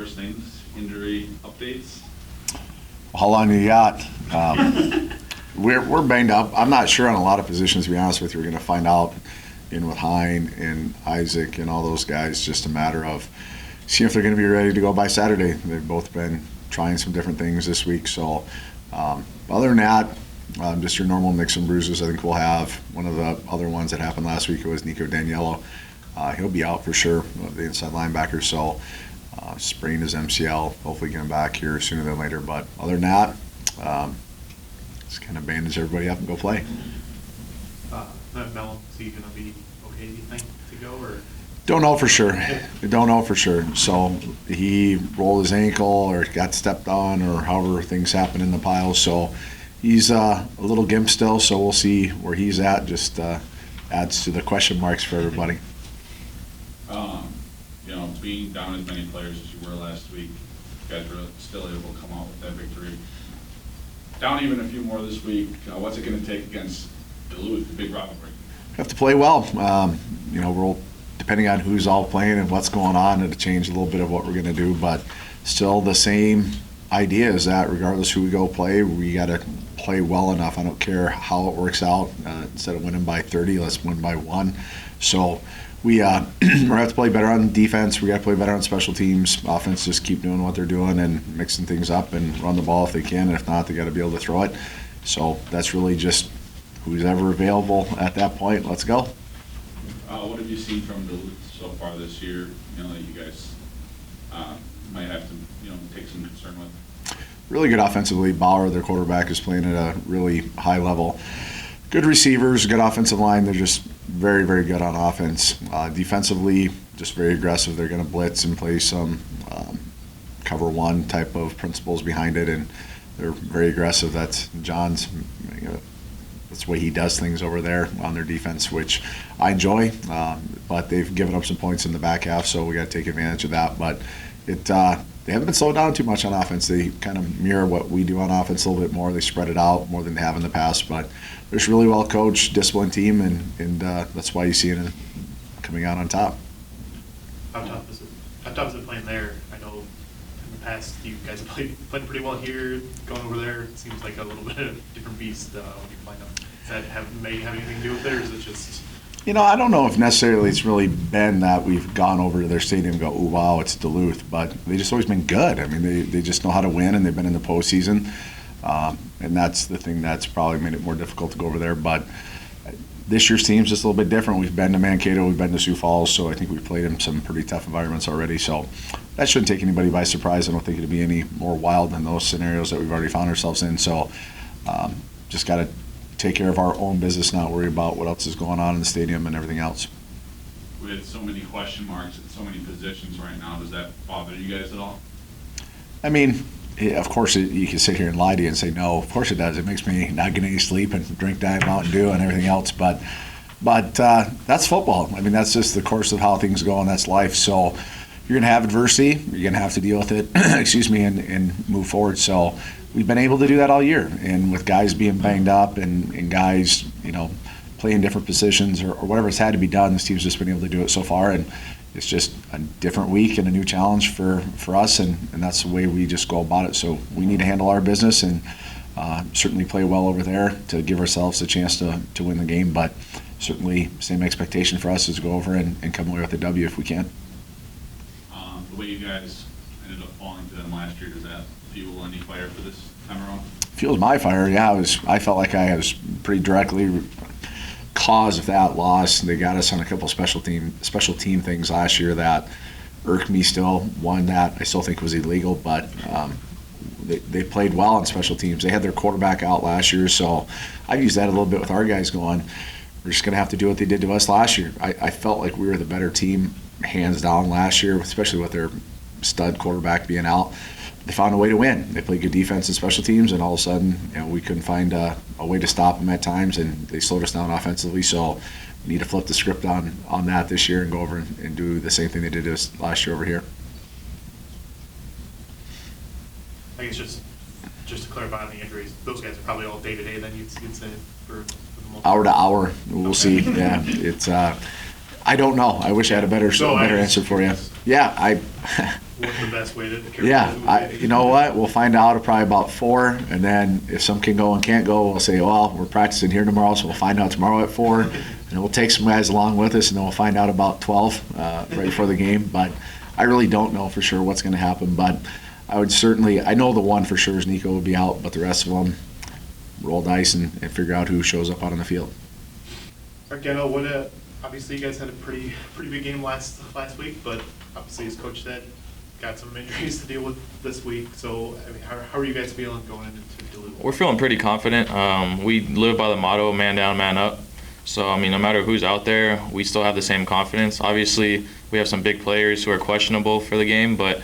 first things, injury updates. How long you got? We're banged up. I'm not sure on a lot of positions, to be honest with you. We're going to find out with Hein and Isaac and all those guys. Just a matter of seeing if they're going to be ready to go by Saturday. They've both been trying some different things this week. So other than that, just your normal nicks and bruises. I think we'll have one of the other ones that happened last week. It was Nico Daniello. He'll be out for sure, the inside linebacker. So sprained his MCL. Hopefully get him back here sooner than later. But other than that, just kind of bandage everybody up and go play. Mellon, is he going to be okay, do you think, to go? Or? Don't know for sure. Don't know for sure. So he rolled his ankle or got stepped on or however things happen in the pile. So he's a little gimp still, so we'll see where he's at. Just adds to the question marks for everybody. Being down as many players as you were last week, you guys were still able to come out with that victory. Down even a few more this week. What's it going to take against Duluth, the big rivalry? Have to play well. We're depending on who's all playing and what's going on, it'll change a little bit of what we're going to do. But still, the same idea is that regardless who we go play, we got to play well enough. I don't care how it works out. Instead of winning by 30, let's win by 1. So we have to play better on defense. We got to play better on special teams. Offense, just keep doing what they're doing and mixing things up and run the ball if they can. And if not, they got to be able to throw it. So that's really just who's ever available at that point. Let's go. What have you seen from Duluth so far this year? That you guys might have to take some concern with. Really good offensively. Bauer, their quarterback, is playing at a really high level. Good receivers, good offensive line. They're just very, very good on offense. Defensively, just very aggressive. They're going to blitz and play some cover one type of principles behind it, and they're very aggressive. That's John's. That's the way he does things over there on their defense, which I enjoy. But they've given up some points in the back half, so we got to take advantage of that. But they haven't been slowed down too much on offense. They kind of mirror what we do on offense a little bit more. They spread it out more than they have in the past. But they're just really well coached, disciplined team, and that's why you see it coming out on top. How tough is it playing there? I know in the past you guys have played pretty well here. Going over there, it seems like a little bit of a different beast when you find out. Does that may have anything to do with it, or is it just? I don't know if necessarily it's really been that we've gone over to their stadium and go, oh, wow, it's Duluth. But they've just always been good. I mean, they just know how to win, and they've been in the postseason. And that's the thing that's probably made it more difficult to go over there. But this year's team's just a little bit different. We've been to Mankato, we've been to Sioux Falls, so I think we've played in some pretty tough environments already. So that shouldn't take anybody by surprise. I don't think it'll be any more wild than those scenarios that we've already found ourselves in. So just got to take care of our own business, not worry about what else is going on in the stadium and everything else. With so many question marks at so many positions right now, does that bother you guys at all? I mean, of course, you can sit here and lie to you and say, no, of course it does. It makes me not get any sleep and drink Diet Mountain Dew and everything else. But that's football. I mean, that's just the course of how things go, and that's life. So you're going to have adversity. You're going to have to deal with it, and move forward. So we've been able to do that all year. And with guys being banged up and guys, playing different positions or whatever it's had to be done, this team's just been able to do it so far. And it's just a different week and a new challenge for us, and that's the way we just go about it. So we need to handle our business and certainly play well over there to give ourselves a chance to win the game. But certainly same expectation for us is to go over and come away with a W if we can. The way you guys ended up falling to them last year, does that fuel any fire for this time around? Fuels my fire, yeah. I felt like I was pretty directly cause of that loss. They got us on a couple special team things last year that irked me still. One that I still think was illegal, but they played well on special teams. They had their quarterback out last year, so I've used that a little bit with our guys going, we're just going to have to do what they did to us last year. I felt like we were the better team, hands down, last year, especially with their stud quarterback being out. They found a way to win. They played good defense and special teams, and all of a sudden, we couldn't find a way to stop them at times, and they slowed us down offensively. So we need to flip the script on that this year and go over and do the same thing they did to us last year over here. I guess just to clarify on the injuries, those guys are probably all day-to-day then, you'd say, for the most hour to hour. We'll see. Yeah, it's I don't know. I wish I had a better answer for you. Yeah, What's the best way to? you know what? We'll find out at probably about 4, and then if some can go and can't go, we'll say, well, we're practicing here tomorrow, so we'll find out tomorrow at 4, and then we'll take some guys along with us, and then we'll find out about 12 right before the game. But I really don't know for sure what's going to happen. But I know the one for sure is Nico will be out, but the rest of them roll dice and figure out who shows up out on the field. Gena, obviously you guys had a pretty big game last week, but obviously as Coach said, got some injuries to deal with this week. So I mean, how are you guys feeling going into Duluth? We're feeling pretty confident. We live by the motto, man down, man up. So, I mean, no matter who's out there, we still have the same confidence. Obviously, we have some big players who are questionable for the game, but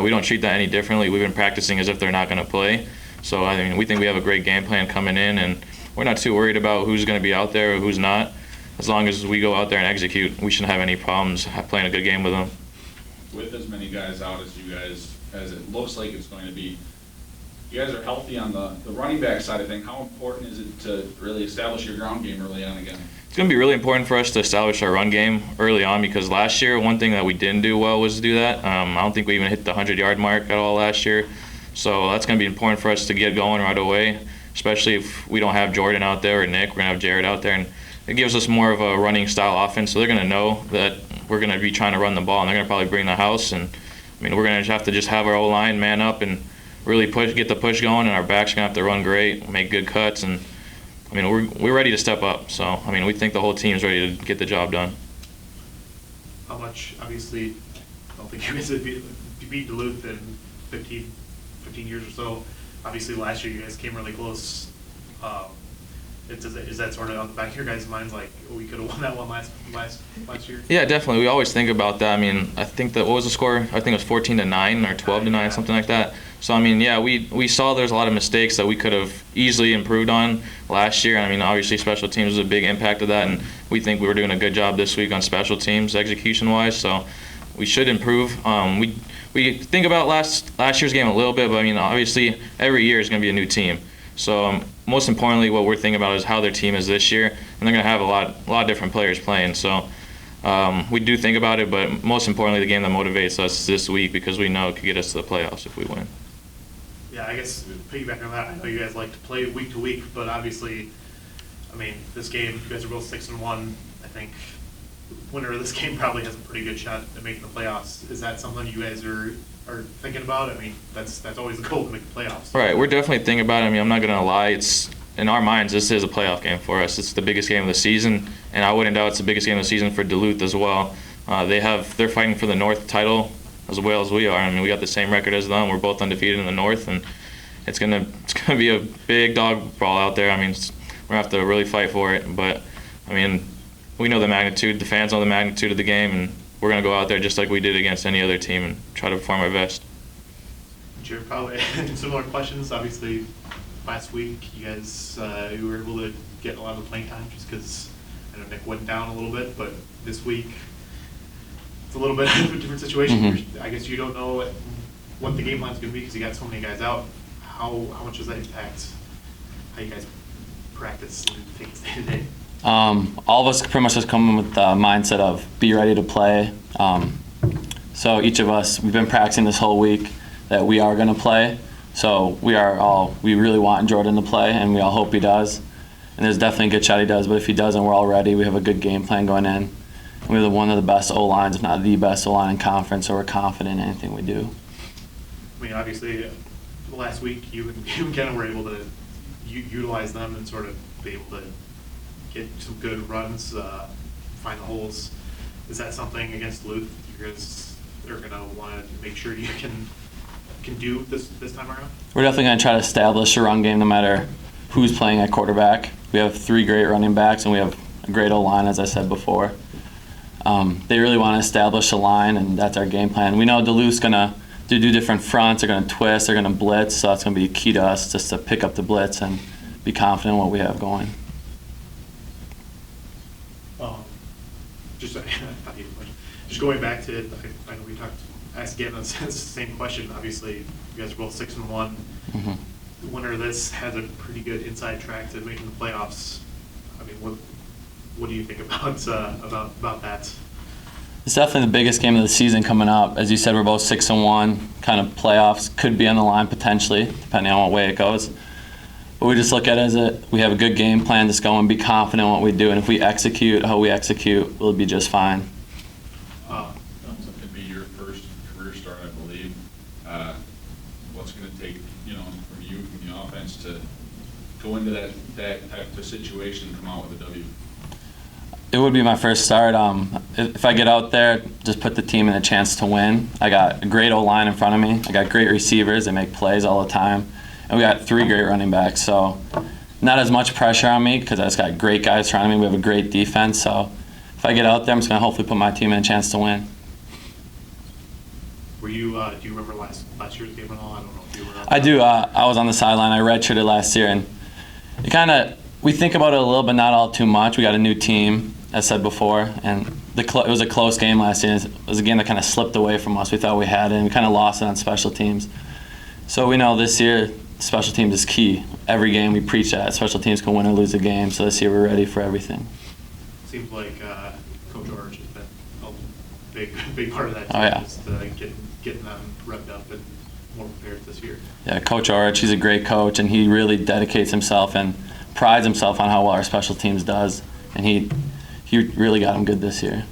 we don't treat that any differently. We've been practicing as if they're not going to play. So, I mean, we think we have a great game plan coming in, and we're not too worried about who's going to be out there or who's not. As long as we go out there and execute, we shouldn't have any problems playing a good game with them. With as many guys out as it looks like it's going to be, you guys are healthy on the running back side of things. How important is it to really establish your ground game early on again? It's going to be really important for us to establish our run game early on, because last year, one thing that we didn't do well was to do that. I don't think we even hit the 100-yard mark at all last year. So that's going to be important for us to get going right away, especially if we don't have Jordan out there or Nick. We're going to have Jared out there, and it gives us more of a running style offense. So they're going to know that we're going to be trying to run the ball, and they're going to probably bring the house. And I mean, we're going to have to just have our O-line man up and really get the push going, and our backs are going to have to run great, make good cuts, and I mean, we're ready to step up. So I mean, we think the whole team's ready to get the job done. How much, obviously, I don't think you guys have beat Duluth in 15 years or so. Obviously, last year you guys came really close. Is that sort of on the back of your guys' minds, like, we could have won that one last year? Yeah, definitely. We always think about that. I mean, I think what was the score? I think it was 14-9 or 12-9, something like that. So I mean, yeah, we saw there's a lot of mistakes that we could have easily improved on last year. I mean, obviously special teams was a big impact of that, and we think we were doing a good job this week on special teams execution-wise. So we should improve. We think about last year's game a little bit, but I mean, obviously every year is going to be a new team. So most importantly, what we're thinking about is how their team is this year, and they're going to have a lot of different players playing. So we do think about it, but most importantly, the game that motivates us this week, because we know it could get us to the playoffs if we win. Yeah, I guess piggybacking on that, I know you guys like to play week to week, but obviously, I mean, this game, you guys are both 6-1. I think winner of this game probably has a pretty good shot at making the playoffs. Is that something you guys are thinking about? I mean, that's always the goal, to make the playoffs. Right, we're definitely thinking about it. I mean, I'm not going to lie. It's in our minds, this is a playoff game for us. It's the biggest game of the season, and I wouldn't doubt it's the biggest game of the season for Duluth as well. They're fighting for the North title as well as we are. I mean, we got the same record as them. We're both undefeated in the North, and it's gonna be a big dog brawl out there. I mean, we're gonna have to really fight for it. But I mean, we know the magnitude. The fans know the magnitude of the game, and we're gonna go out there just like we did against any other team and try to perform our best. Jared, probably similar questions. Obviously, last week you guys you were able to get a lot of the playing time just because I know Nick went down a little bit, but this week it's a little bit of a different situation. Mm-hmm. I guess you don't know what the game plan's going to be because you got so many guys out. How much does that impact how you guys practice and take it day to day? All of us pretty much just come in with the mindset of be ready to play. So each of us, we've been practicing this whole week that we are going to play. So we really want Jordan to play, and we all hope he does. And there's definitely a good shot he does, but if he doesn't, we're all ready. We have a good game plan going in. We have one of the best O-lines, if not the best O-line in conference, so we're confident in anything we do. I mean, obviously, last week you and Gena were able to utilize them and sort of be able to get some good runs, find the holes. Is that something against Duluth you guys are going to want to make sure you can do this time around? We're definitely going to try to establish a run game no matter who's playing at quarterback. We have 3 great running backs, and we have a great O-line, as I said before. They really want to establish a line, and that's our game plan. We know Duluth's going to do different fronts. They're going to twist. They're going to blitz. So that's going to be key to us, just to pick up the blitz and be confident in what we have going. Just going back to, I know we asked again the same question. Obviously, you guys are both 6-1. Mm-hmm. The winner of this has a pretty good inside track to making the playoffs. I mean, what do you think about that? It's definitely the biggest game of the season coming up. As you said, we're both 6-1. Kind of playoffs could be on the line potentially, depending on what way it goes. But we just look at it as we have a good game plan, just go and be confident in what we do. And if we execute how we execute, we'll be just fine. So it could be your first career start, I believe. What's going to take, from you, from the offense to go into that type of situation and come out with a W? It would be my first start. If I get out there, just put the team in a chance to win. I got a great O-line in front of me. I got great receivers. They make plays all the time. And we got 3 great running backs. So not as much pressure on me because I just got great guys surrounding me. We have a great defense. So if I get out there, I'm just going to hopefully put my team in a chance to win. Were you, do you remember last year's game at all? I don't know if you were. I do. I was on the sideline. I redshirted last year. And we think about it a little, but not all too much. We got a new team, as said before, and it was a close game last year. It was a game that kind of slipped away from us. We thought we had it, and we kind of lost it on special teams. So we know this year special teams is key. Every game we preach that special teams can win or lose a game. So this year we're ready for everything. Seems like Coach Orange has been a big part of that team. Oh, yeah. Just getting them revved up and more prepared this year. Yeah, Coach Orich, he's a great coach, and he really dedicates himself and prides himself on how well our special teams does. And he really got them good this year.